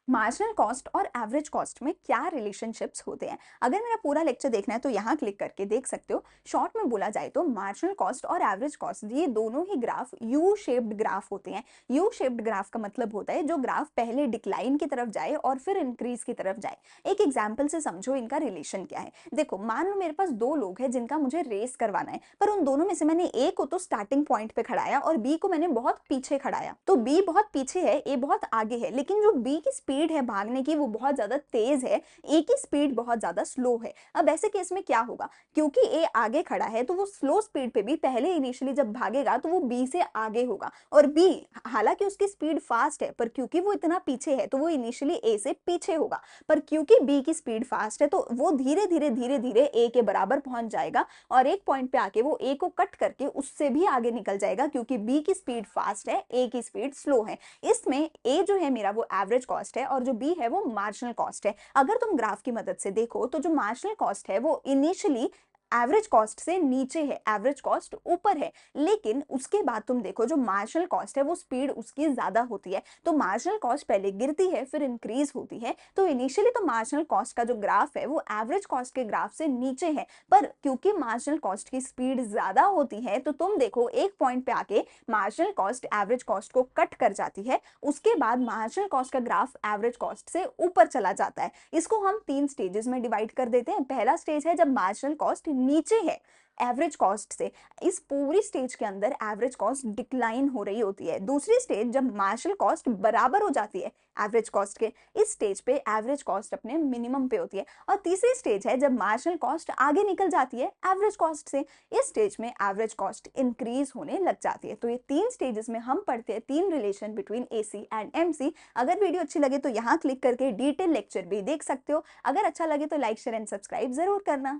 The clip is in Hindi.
मार्जिनल कॉस्ट और एवरेज कॉस्ट में क्या रिलेशनशिप्स होते हैं। अगर मेरा पूरा लेक्चर देखना है तो यहाँ क्लिक करके देख सकते हो। शॉर्ट में बोला जाए तो मार्जिनल कॉस्ट और एवरेज कॉस्ट ये दोनों ही ग्राफ यू शेप्ड ग्राफ होते हैं। यू शेप्ड ग्राफ का मतलब होता है जो ग्राफ पहले डिक्लाइन की तरफ जाए और फिर इंक्रीज की तरफ जाए। एक एग्जाम्पल से समझो इनका रिलेशन क्या है। देखो, मान लो मेरे पास दो लोग हैं जिनका मुझे रेस करवाना है, पर उन दोनों में से मैंने ए को तो स्टार्टिंग पॉइंट पे खड़ाया और बी को मैंने बहुत पीछे खड़ाया। तो बी बहुत पीछे है, ए बहुत आगे है, लेकिन जो बी की स्पीड है भागने की वो बहुत ज्यादा तेज है, ए की स्पीड बहुत ज्यादा स्लो है। अब ऐसे केस में क्या होगा, क्योंकि ए आगे खड़ा है तो वो स्लो स्पीड पे भी पहले इनिशियली जब भागेगा तो वो बी से आगे होगा, और बी हालांकि उसकी स्पीड फास्ट है पर क्योंकि वो इतना पीछे है तो वो इनिशियली ए से पीछे होगा। पर क्योंकि बी की स्पीड फास्ट है तो वो धीरे धीरे ए के बराबर पहुंच जाएगा और एक पॉइंट पे आके वो ए को कट करके उससे भी आगे निकल जाएगा, क्योंकि बी की स्पीड फास्ट है, ए की स्पीड स्लो है। इसमें ए जो है मेरा वो एवरेज कॉस्ट है और जो बी है वो मार्जिनल कॉस्ट है। अगर तुम ग्राफ की मदद से देखो तो जो मार्जिनल कॉस्ट है वो इनिशियली एवरेज कॉस्ट से नीचे है, एवरेज कॉस्ट ऊपर है, लेकिन उसके बाद तुम देखो जो मार्जिनल कॉस्ट है वो स्पीड उसकी ज्यादा होती है। तो मार्जिनल कॉस्ट पहले गिरती है फिर इंक्रीज होती है। तो इनिशियली तो मार्जिनल कॉस्ट का जो ग्राफ है वो एवरेज कॉस्ट के ग्राफ से नीचे है, पर क्योंकि मार्जिनल कॉस्ट की स्पीड ज्यादा होती है तो तुम देखो एक पॉइंट पे आके मार्जिनल कॉस्ट एवरेज कॉस्ट को कट कर जाती है। उसके बाद मार्जिनल कॉस्ट का ग्राफ एवरेज कॉस्ट से ऊपर चला जाता है। इसको हम तीन स्टेजेस में डिवाइड कर देते हैं। पहला स्टेज है जब मार्जिनल कॉस्ट नीचे है एवरेज कॉस्ट से, इस पूरी स्टेज के अंदर एवरेज कॉस्ट डिक्लाइन हो रही होती है। दूसरी स्टेज जब मार्जिनल कॉस्ट बराबर हो जाती है एवरेज कॉस्ट के, इस स्टेज पे एवरेज कॉस्ट अपने मिनिमम पे होती है। और तीसरी स्टेज है जब मार्जिनल कॉस्ट आगे निकल जाती है एवरेज कॉस्ट से, इस स्टेज में एवरेज कॉस्ट इंक्रीज होने लग जाती है। तो ये तीन स्टेजेस में हम पढ़ते हैं तीन relation between AC and MC. अगर वीडियो अच्छी लगे तो यहाँ क्लिक करके डिटेल लेक्चर भी देख सकते हो। अगर अच्छा लगे तो लाइक शेयर एंड सब्सक्राइब जरूर करना।